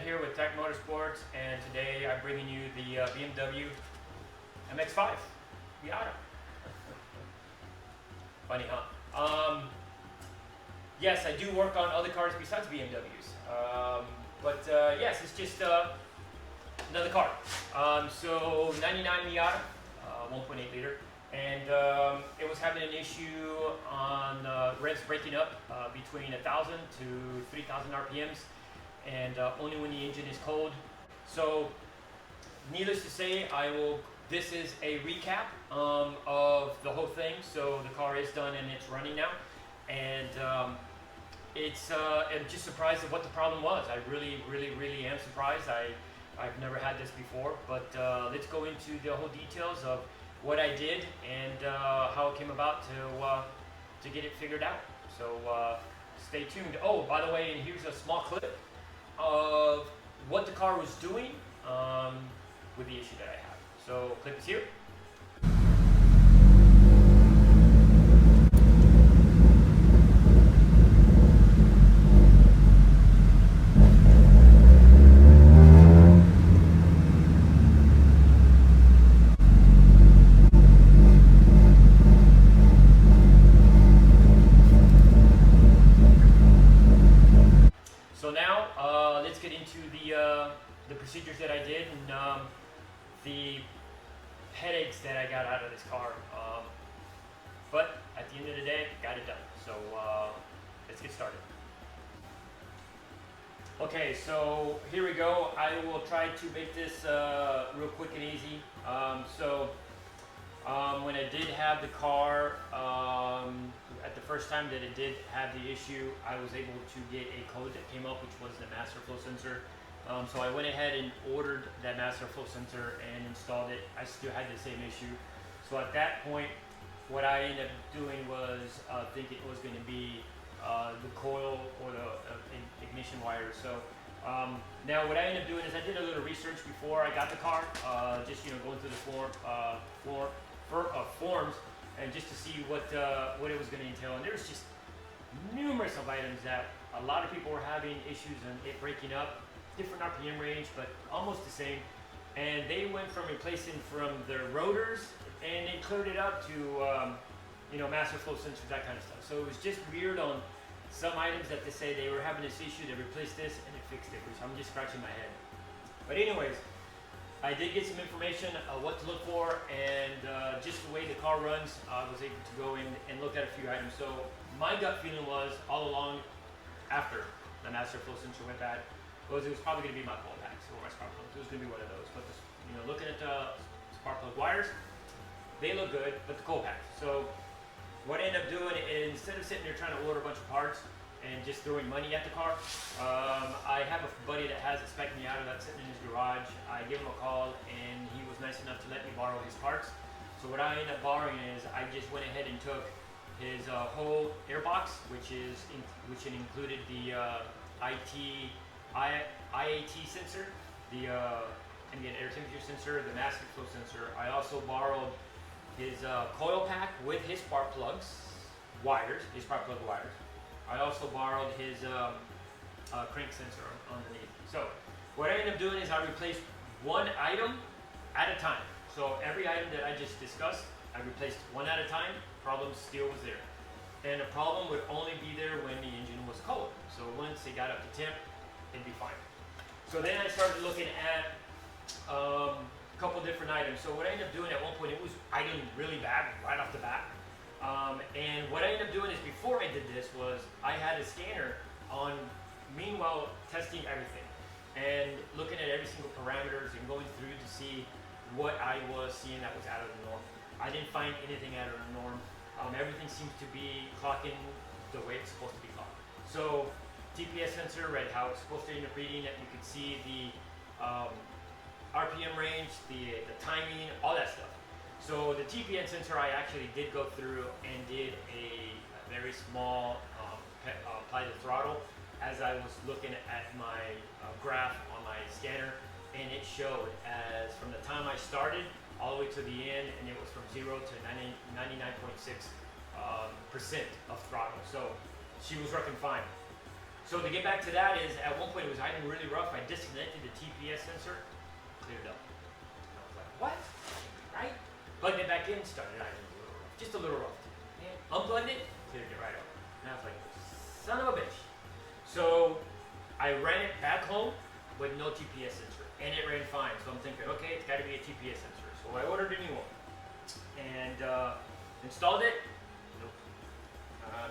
here with Tech Motorsports, and today I'm bringing you the BMW MX5 Miata. Funny, huh? Yes, I do work on other cars besides BMWs, but yes, it's just another car. So 99 Miata, 1.8 liter, and it was having an issue on revs breaking up between 1,000 to 3,000 RPMs, and only when the engine is cold. So needless to say, this is a recap of the whole thing. So the car is done and it's running now, and I'm just surprised at what the problem was. I really am surprised. I've never had this before, but let's go into the whole details of what I did and how it came about to get it figured out. So stay tuned. Oh, by the way, and here's a small clip of what the car was doing with the issue that I have. So clip is here. So now let's get into the procedures that I did and the headaches that I got out of this car. But at the end of the day, got it done. So let's get started. Okay, so here we go. I will try to make this real quick and easy. When I did have the car, at the first time that it did have the issue, I was able to get a code that came up, which was the master flow sensor. So I went ahead and ordered that master flow sensor and installed it. I still had the same issue. So at that point, what I ended up doing was think it was going to be the coil or the ignition wire. So now what I ended up doing is I did a little research before I got the car, just going through the forms and just to see what it was going to entail. And there's just numerous of items that a lot of people were having issues and it breaking up, different RPM range, but almost the same. And they went from replacing from their rotors and they cleared it up to master flow sensors, that kind of stuff. So it was just weird on some items that they say they were having this issue, they replaced this and it fixed it, which I'm just scratching my head. But anyways, I did get some information what to look for, and just the way the car runs, I was able to go in and look at a few items. So my gut feeling was all along after the master flow sensor went bad, was it was probably going to be my coil packs or my spark plugs. It was going to be one of those. But looking at the spark plug wires, they look good, but the coil packs. So what I ended up doing is, instead of sitting there trying to order a bunch of parts and just throwing money at the car, I have a buddy that has a spec Miata that's sitting in his garage. I gave him a call and he was nice enough to let me borrow his parts. So what I ended up borrowing is I just went ahead and took his whole airbox, which included the IAT sensor, the ambient air temperature sensor, the master flow sensor. I also borrowed his coil pack with his spark plug wires. I also borrowed his crank sensor underneath. So what I ended up doing is I replaced one item at a time. So every item that I just discussed, I replaced one at a time. Problem still was there. And the problem would only be there when the engine was cold. So once it got up to temp, it'd be fine. So then I started looking at a couple different items. So what I ended up doing at one point, it was idling really bad right off the bat. And what I ended up doing is, before I did this, was I had a scanner on, meanwhile testing everything and looking at every single parameters and going through to see what I was seeing that was out of the norm. I didn't find anything out of the norm. Everything seems to be clocking the way it's supposed to be clocked. So TPS sensor read how it's supposed to end up reading, that you could see the RPM range, the timing, all that stuff. So the TPN sensor, I actually did go through and did a very small apply the throttle as I was looking at my graph on my scanner, and it showed as from the time I started all the way to the end, and it was from 0 to 99.6% of throttle. So she was working fine. So to get back to that is, at one point it was idling really rough. I disconnected the TPS sensor, cleared up. And I was like, what? Right? Plugged it back in, started idling a little rough, just a little rough. And unplugged it, cleared it right up. And I was like, son of a bitch. So I ran it back home with no TPS sensor, and it ran fine. So I'm thinking, okay, it's got to be a TPS sensor. So I ordered a new one and installed it. Nope,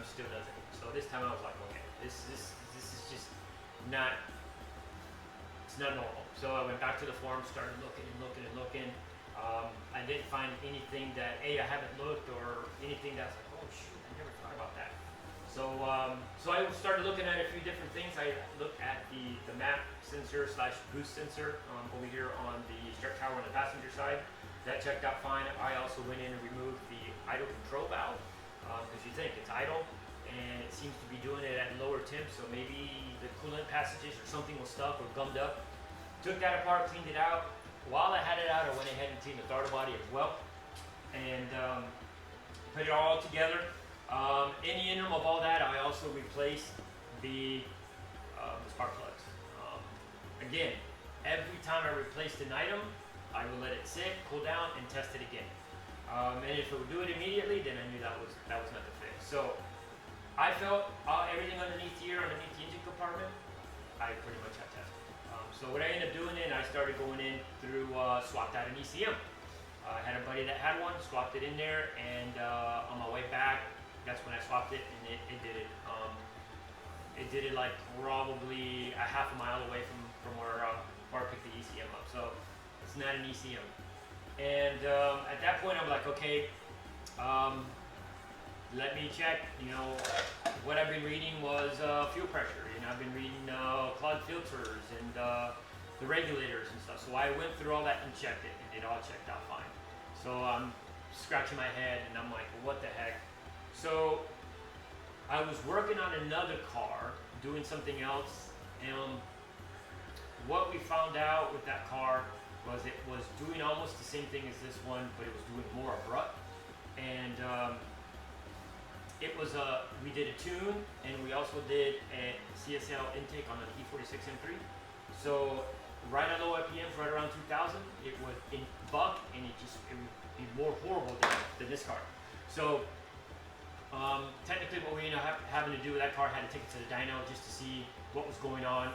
still doesn't. So this time I was like, okay, this is just not, it's not normal. So I went back to the forum, started looking and looking and looking. I didn't find anything that I haven't looked, or anything that's like, oh shoot, I never thought about that. So so I started looking at a few different things. I looked at the map sensor / boost sensor over here on the strut tower on the passenger side. That checked out fine. I also went in and removed the idle control valve, because you think it's idle and it seems to be doing it at lower temps, so maybe the coolant passages or something was stuck or gummed up. Took that apart, cleaned it out. While I had it out, I went ahead and cleaned the throttle body as well, and put it all together. In the interim of all that, I also replaced the spark plugs. Again, every time I replaced an item, I would let it sit, cool down, and test it again. And if it would do it immediately, then I knew that was not the fix. So I felt everything underneath here, underneath the engine compartment, I pretty much had tested. So what I ended up doing, I started going in through, swapped out an ECM. I had a buddy that had one, swapped it in there, and on my way back, that's when I swapped it, and it did it. It did it like probably a half a mile away from where I picked the ECM up. So it's not an ECM. And at that point, I'm like, okay, let me check. What I've been reading was fuel pressure. I've been reading clogged filters and the regulators and stuff. So I went through all that and checked it, and it all checked out fine. So I'm scratching my head, and I'm like, well, what the heck? So I was working on another car, doing something else, and what we found out with that car was it was doing almost the same thing as this one, but it was doing more abrupt. And it was we did a tune, and we also did a CSL intake on an E46 M3. So right on low RPMs, right around 2,000, it would buck, and it would be more horrible than this car. So technically, what we ended up having to do with that car, had to take it to the dyno just to see what was going on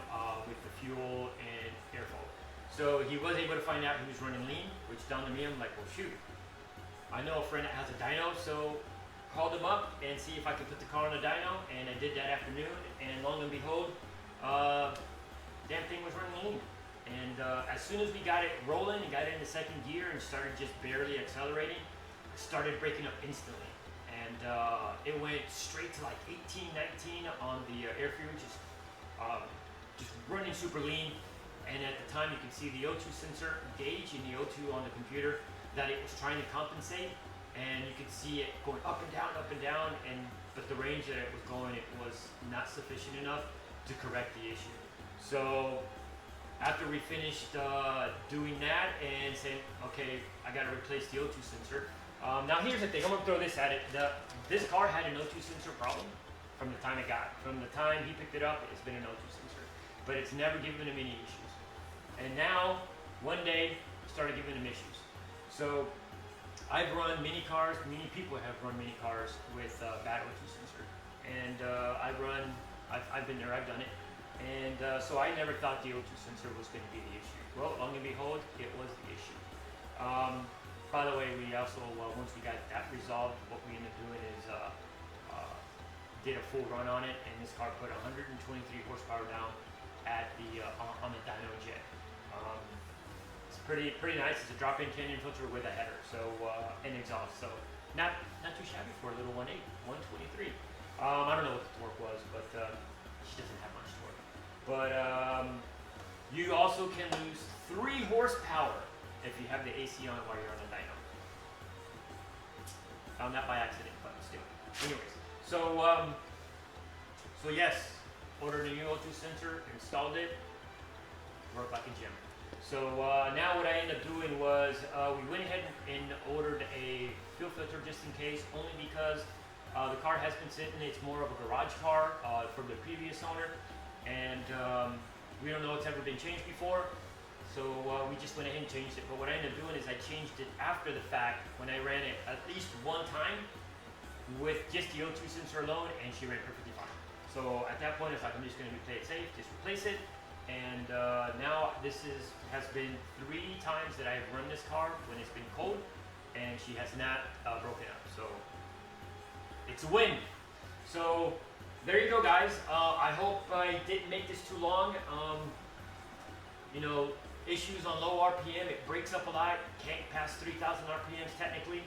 with the fuel and airflow. So he was able to find out he was running lean, which dawned on me. I'm like, well, shoot, I know a friend that has a dyno, so called him up and see if I could put the car on a dyno, and I did that afternoon, and long and behold, damn thing was running lean. And as soon as we got it rolling and got it into second gear and started just barely accelerating, it started breaking up instantly. And it went straight to like 18, 19 on the air fuel, just running super lean. And at the time, you could see the O2 sensor gauge in the O2 on the computer that it was trying to compensate, and you could see it going up and down, but the range that it was going, it was not sufficient enough to correct the issue. So after we finished doing that and saying, okay, I got to replace the O2 sensor. Now here's the thing, I'm gonna throw this at it. This car had an O2 sensor problem from the time it got. From the time he picked it up, it's been an O2 sensor, but it's never given him any issues. And now, one day, started giving him issues. So I've run many cars, many people have run many cars with bad O2 sensor. And I've been there, I've done it. And so I never thought the O2 sensor was gonna be the issue. Well, long and behold, it was the issue. By the way, we also, once we got that resolved, what we ended up doing is did a full run on it, and this car put 123 horsepower down at the on the dyno jet. It's pretty nice. It's a drop-in canyon filter with a header, so and exhaust. So not too shabby for a little 1.8, 123. I don't know what the torque was, but she doesn't have much torque. But you also can lose 3 horsepower if you have the AC on while you're on the dyno. Found that by accident, but still. Anyways, so yes, ordered a new O2 sensor, installed it, worked like a gem. So now what I ended up doing was we went ahead and ordered a fuel filter just in case, only because The car has been sitting. It's more of a garage car from the previous owner, and we don't know it's ever been changed before. So we just went ahead and changed it. But what I ended up doing is I changed it after the fact when I ran it at least one time with just the O2 sensor alone, and she ran perfectly fine. So at that point, it's like, I'm just going to play it safe, just replace it. And now has been 3 times that I've run this car when it's been cold, and she has not broken up. So it's a win. So there you go, guys. I hope I didn't make this too long. You know, issues on low RPM, it breaks up a lot, can't pass 3,000 RPMs technically,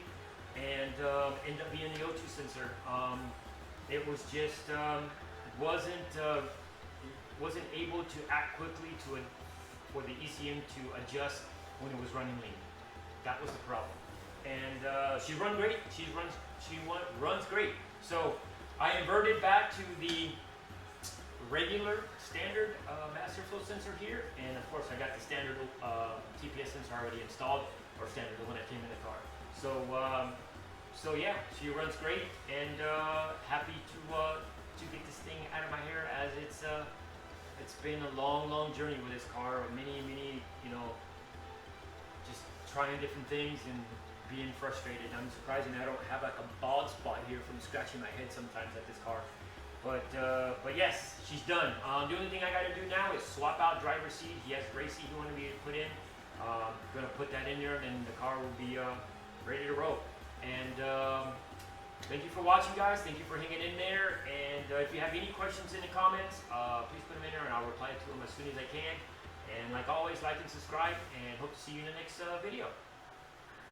and end up being the O2 sensor. It was just wasn't able to act quickly for the ECM to adjust when it was running lean. That was the problem. And she run great. She runs great. So I inverted back to the regular standard master flow sensor here, and of course I got the standard TPS sensor already installed, or standard, the one that came in the car. So yeah, she runs great, and happy to get this thing out of my hair, as it's been a long journey with this car, many you know, just trying different things and being frustrated. I'm surprised I don't have like a bald spot here from scratching my head sometimes at this car. But yes, she's done. The only thing I got to do now is swap out driver's seat. He has race seat he wanted me to put in. Gonna put that in there, and then the car will be ready to roll. And thank you for watching, guys. Thank you for hanging in there. And if you have any questions in the comments, please put them in there, and I'll reply to them as soon as I can. And like always, like and subscribe, and hope to see you in the next video.